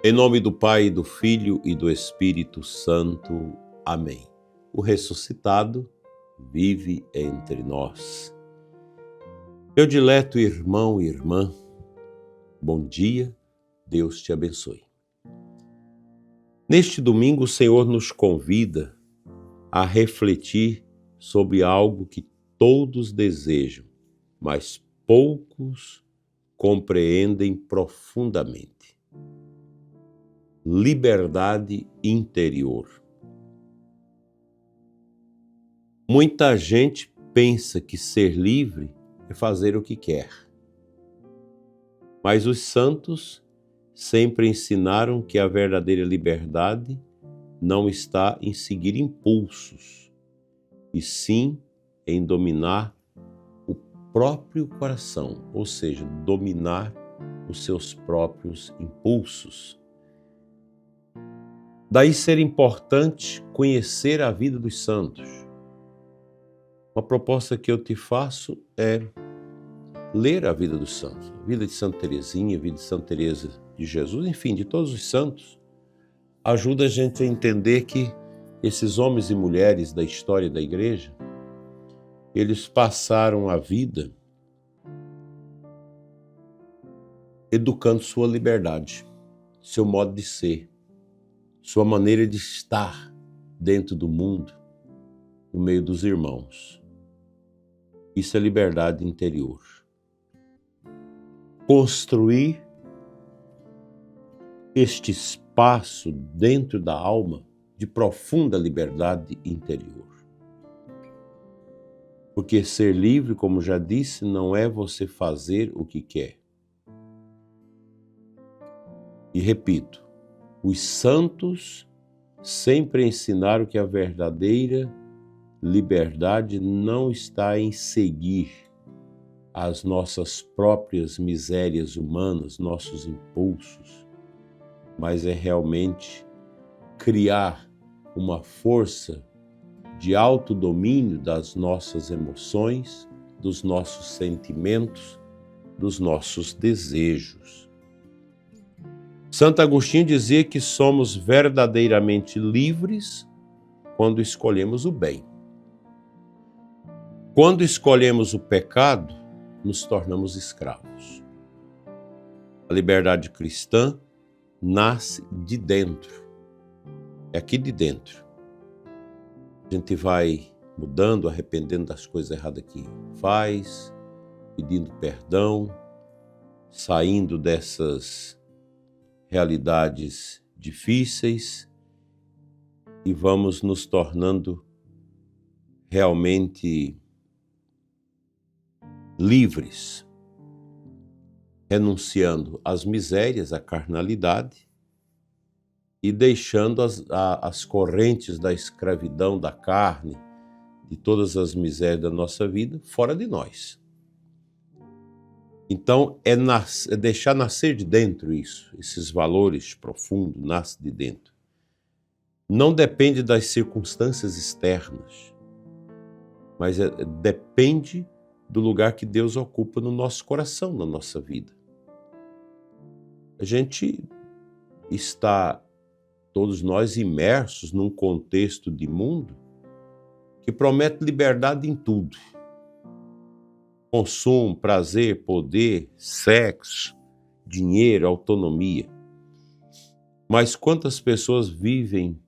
Em nome do Pai, do Filho e do Espírito Santo. Amém. O ressuscitado vive entre nós. Meu dileto irmão e irmã, bom dia, Deus te abençoe. Neste domingo, o Senhor nos convida a refletir sobre algo que todos desejam, mas poucos compreendem profundamente. Liberdade interior. Muita gente pensa que ser livre é fazer o que quer. Mas os santos sempre ensinaram que a verdadeira liberdade não está em seguir impulsos, e sim em dominar o próprio coração, ou seja, dominar os seus próprios impulsos. Daí ser importante conhecer a vida dos santos. Uma proposta que eu te faço é ler a vida dos santos, a vida de Santa Teresinha, a vida de Santa Teresa de Jesus, enfim, de todos os santos. Ajuda a gente a entender que esses homens e mulheres da história da igreja, eles passaram a vida educando sua liberdade, seu modo de ser, sua maneira de estar dentro do mundo, no meio dos irmãos. Isso é liberdade interior. Construir este espaço dentro da alma de profunda liberdade interior. Porque ser livre, como já disse, não é você fazer o que quer. E repito, os santos sempre ensinaram que a verdadeira liberdade não está em seguir as nossas próprias misérias humanas, nossos impulsos, mas é realmente criar uma força de autodomínio das nossas emoções, dos nossos sentimentos, dos nossos desejos. Santo Agostinho dizia que somos verdadeiramente livres quando escolhemos o bem. Quando escolhemos o pecado, nos tornamos escravos. A liberdade cristã nasce de dentro. É aqui de dentro. A gente vai mudando, arrependendo das coisas erradas que faz, pedindo perdão, saindo dessas realidades difíceis e vamos nos tornando realmente livres, renunciando às misérias, à carnalidade e deixando as correntes da escravidão da carne, de todas as misérias da nossa vida, fora de nós. Então, é deixar nascer de dentro isso, esses valores profundos, nascem de dentro. Não depende das circunstâncias externas, mas depende do lugar que Deus ocupa no nosso coração, na nossa vida. A gente está, todos nós, imersos num contexto de mundo que promete liberdade em tudo. Consumo, prazer, poder, sexo, dinheiro, autonomia. Mas quantas pessoas vivem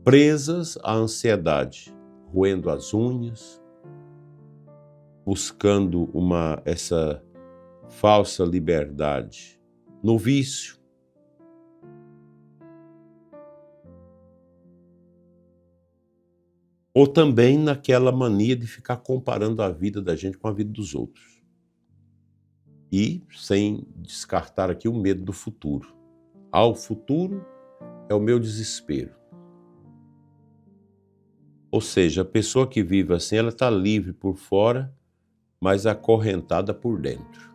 presas à ansiedade, roendo as unhas, buscando essa falsa liberdade no vício. Ou também naquela mania de ficar comparando a vida da gente com a vida dos outros. E sem descartar aqui o medo do futuro. O futuro é o meu desespero. Ou seja, a pessoa que vive assim, ela está livre por fora, mas acorrentada por dentro.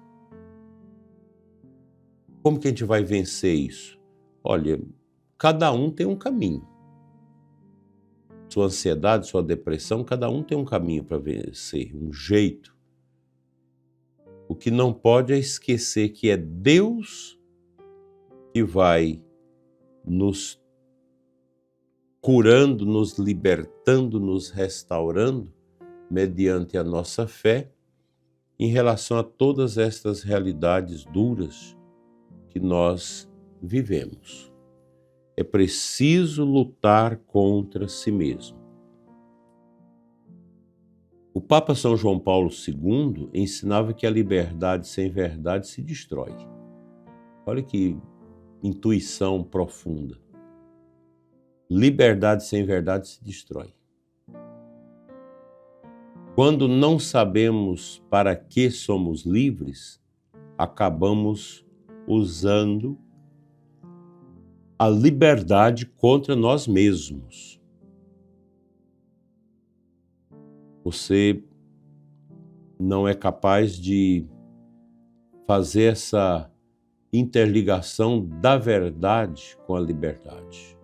Como que a gente vai vencer isso? Olha, cada um tem um caminho. Sua ansiedade, sua depressão, cada um tem um caminho para vencer, um jeito. O que não pode é esquecer que é Deus que vai nos curando, nos libertando, nos restaurando, mediante a nossa fé, em relação a todas estas realidades duras que nós vivemos. É preciso lutar contra si mesmo. O Papa São João Paulo II ensinava que a liberdade sem verdade se destrói. Olha que intuição profunda. Liberdade sem verdade se destrói. Quando não sabemos para que somos livres, acabamos usando a liberdade contra nós mesmos. Você não é capaz de fazer essa interligação da verdade com a liberdade.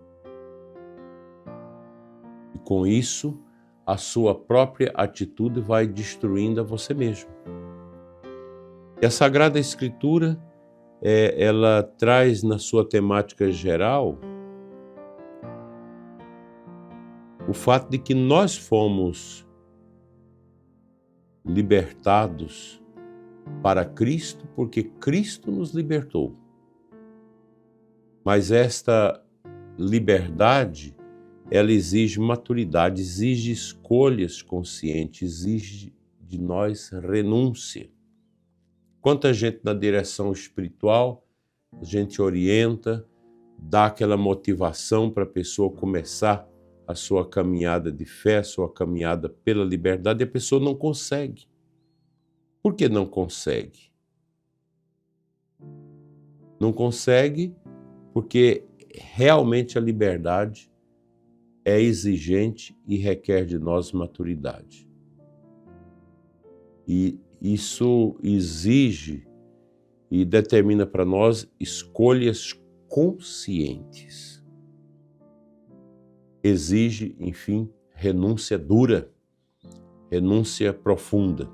E com isso, a sua própria atitude vai destruindo a você mesmo. E a Sagrada Escritura, ela traz na sua temática geral o fato de que nós fomos libertados para Cristo porque Cristo nos libertou. Mas esta liberdade, ela exige maturidade, exige escolhas conscientes, exige de nós renúncia. Quanta gente na direção espiritual, a gente orienta, dá aquela motivação para a pessoa começar a sua caminhada de fé, a sua caminhada pela liberdade, e a pessoa não consegue. Por que não consegue? Não consegue porque realmente a liberdade é exigente e requer de nós maturidade. E isso exige e determina para nós escolhas conscientes. Exige, enfim, renúncia dura, renúncia profunda.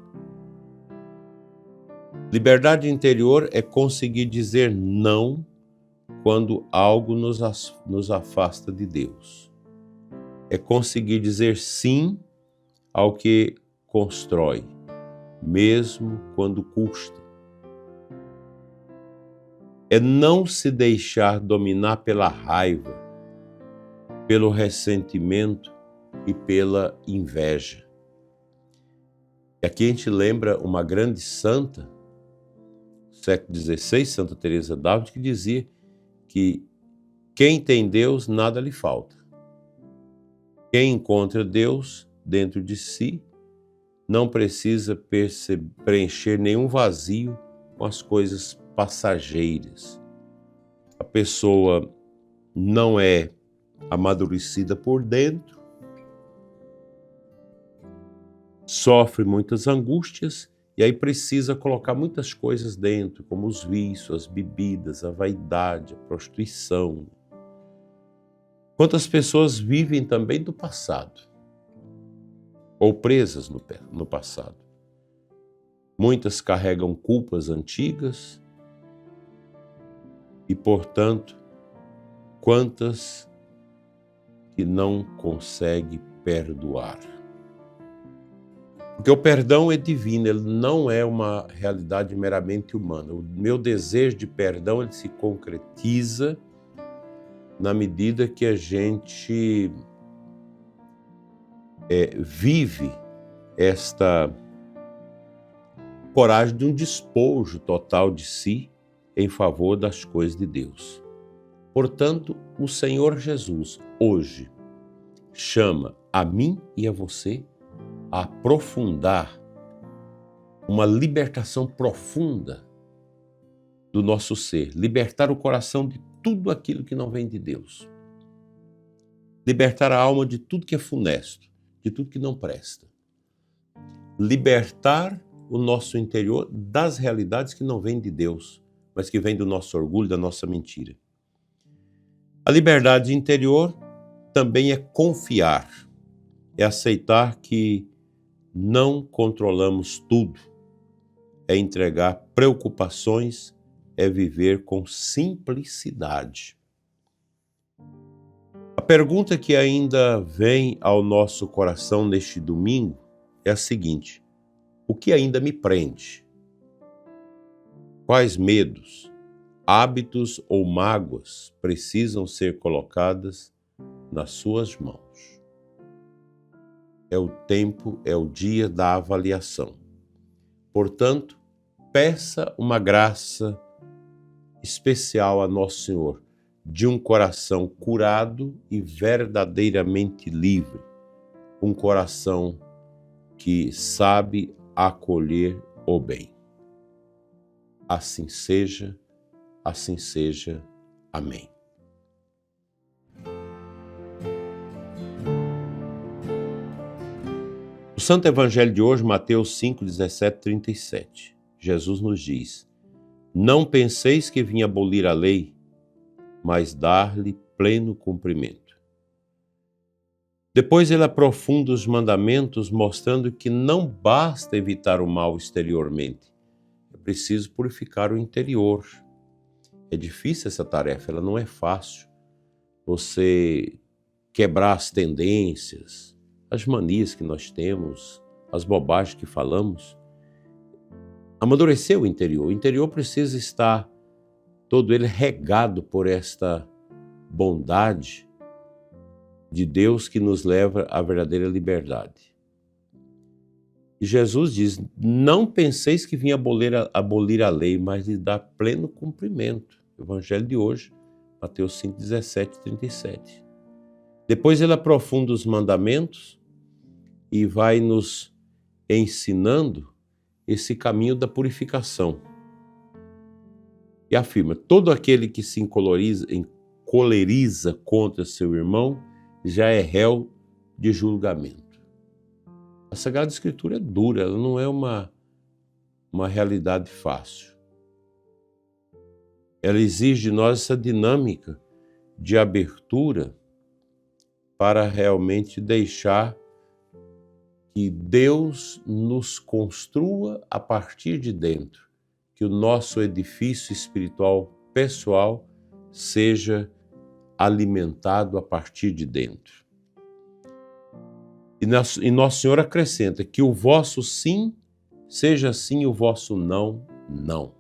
Liberdade interior é conseguir dizer não quando algo nos afasta de Deus. É conseguir dizer sim ao que constrói, mesmo quando custa. É não se deixar dominar pela raiva, pelo ressentimento e pela inveja. E aqui a gente lembra uma grande santa, século XVI, Santa Teresa d'Ávila, que dizia que quem tem Deus, nada lhe falta. Quem encontra Deus dentro de si não precisa preencher nenhum vazio com as coisas passageiras. A pessoa não é amadurecida por dentro, sofre muitas angústias e aí precisa colocar muitas coisas dentro, como os vícios, as bebidas, a vaidade, a prostituição. Quantas pessoas vivem também do passado, ou presas no passado. Muitas carregam culpas antigas e, portanto, quantas que não consegue perdoar. Porque o perdão é divino, ele não é uma realidade meramente humana. O meu desejo de perdão, ele se concretiza na medida que a gente vive esta coragem de um despojo total de si em favor das coisas de Deus. Portanto, o Senhor Jesus hoje chama a mim e a você a aprofundar uma libertação profunda do nosso ser, libertar o coração de tudo aquilo que não vem de Deus, libertar a alma de tudo que é funesto, de tudo que não presta, libertar o nosso interior das realidades que não vêm de Deus, mas que vêm do nosso orgulho, da nossa mentira. A liberdade interior também é confiar, é aceitar que não controlamos tudo, é entregar preocupações, é viver com simplicidade. pergunta que ainda vem ao nosso coração neste domingo é a seguinte: o que ainda me prende? Quais medos, hábitos ou mágoas precisam ser colocadas nas suas mãos? É o tempo, é o dia da avaliação. Portanto, peça uma graça especial a Nosso Senhor, de um coração curado e verdadeiramente livre, um coração que sabe acolher o bem. Assim seja, assim seja. Amém. O Santo Evangelho de hoje, Mateus 5, 17, 37. Jesus nos diz: não penseis que vim abolir a lei, mas dar-lhe pleno cumprimento. Depois ele aprofunda os mandamentos, mostrando que não basta evitar o mal exteriormente, é preciso purificar o interior. É difícil essa tarefa, ela não é fácil. Você quebrar as tendências, as manias que nós temos, as bobagens que falamos, amadurecer o interior. O interior precisa estar todo ele regado por esta bondade de Deus que nos leva à verdadeira liberdade. E Jesus diz: não penseis que vim abolir a lei, mas lhe dar pleno cumprimento. Evangelho de hoje, Mateus 5, 17, 37. Depois ele aprofunda os mandamentos e vai nos ensinando esse caminho da purificação. E afirma: todo aquele que se encoleriza contra seu irmão já é réu de julgamento. A Sagrada Escritura é dura, ela não é uma realidade fácil. Ela exige de nós essa dinâmica de abertura para realmente deixar que Deus nos construa a partir de dentro, que o nosso edifício espiritual pessoal seja alimentado a partir de dentro. E Nosso Senhor acrescenta que o vosso sim seja sim, o vosso não, não.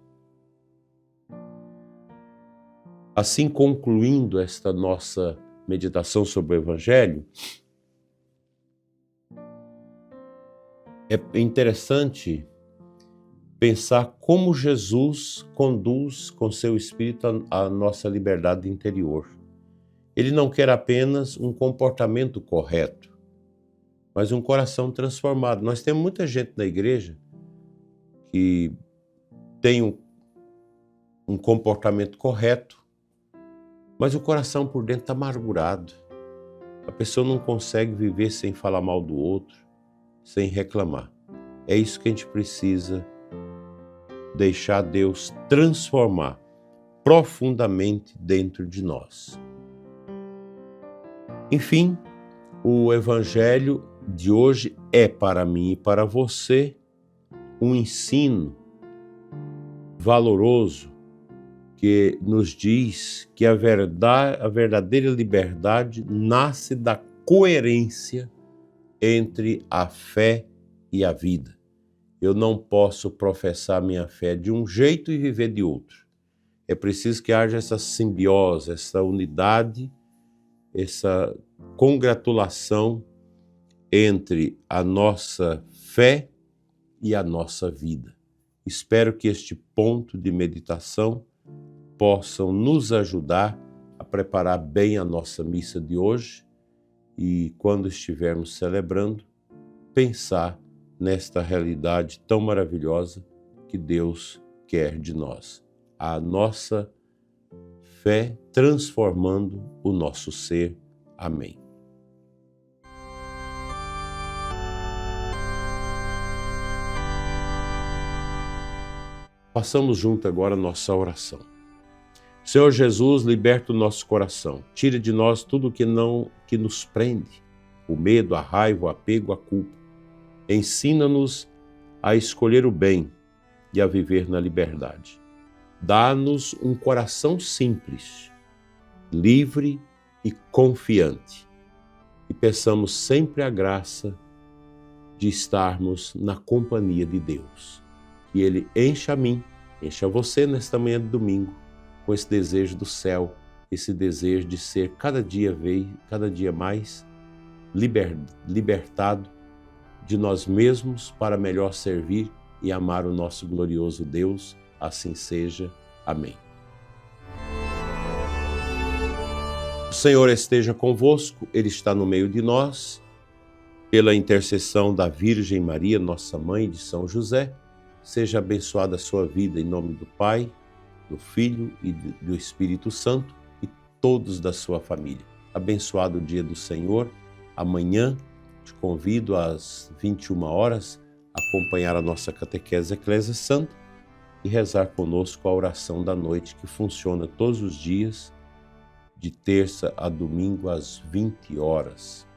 Assim, concluindo esta nossa meditação sobre o Evangelho, é interessante pensar como Jesus conduz com seu Espírito a nossa liberdade interior. Ele não quer apenas um comportamento correto, mas um coração transformado. Nós temos muita gente na igreja que tem um comportamento correto, mas o coração por dentro está amargurado. A pessoa não consegue viver sem falar mal do outro, sem reclamar. É isso que a gente precisa deixar Deus transformar profundamente dentro de nós. Enfim, o Evangelho de hoje é para mim e para você um ensino valoroso que nos diz que a verdadeira liberdade nasce da coerência entre a fé e a vida. Eu não posso professar minha fé de um jeito e viver de outro. É preciso que haja essa simbiose, essa unidade, essa congratulação entre a nossa fé e a nossa vida. Espero que este ponto de meditação possam nos ajudar a preparar bem a nossa missa de hoje e, quando estivermos celebrando, pensar nesta realidade tão maravilhosa que Deus quer de nós. A nossa fé transformando o nosso ser. Amém. Façamos junto agora a nossa oração. Senhor Jesus, liberta o nosso coração. Tire de nós tudo que nos prende, o medo, a raiva, o apego, a culpa. Ensina-nos a escolher o bem e a viver na liberdade. Dá-nos um coração simples, livre e confiante. E peçamos sempre a graça de estarmos na companhia de Deus. Que Ele encha a mim, encha você nesta manhã de domingo, com esse desejo do céu, esse desejo de ser cada dia mais libertado de nós mesmos para melhor servir e amar o nosso glorioso Deus. Assim seja. Amém. O Senhor esteja convosco, Ele está no meio de nós. Pela intercessão da Virgem Maria, nossa mãe, de São José, seja abençoada a sua vida em nome do Pai, do Filho e do Espírito Santo e todos da sua família. Abençoado o dia do Senhor. Amanhã te convido às 21 horas a acompanhar a nossa catequese Eclésia Santa e rezar conosco a oração da noite, que funciona todos os dias, de terça a domingo às 20 horas,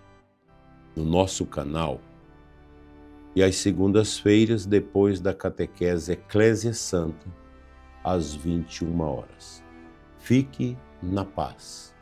no nosso canal. E às segundas-feiras, depois da catequese Eclésia Santa, às 21 horas. Fique na paz.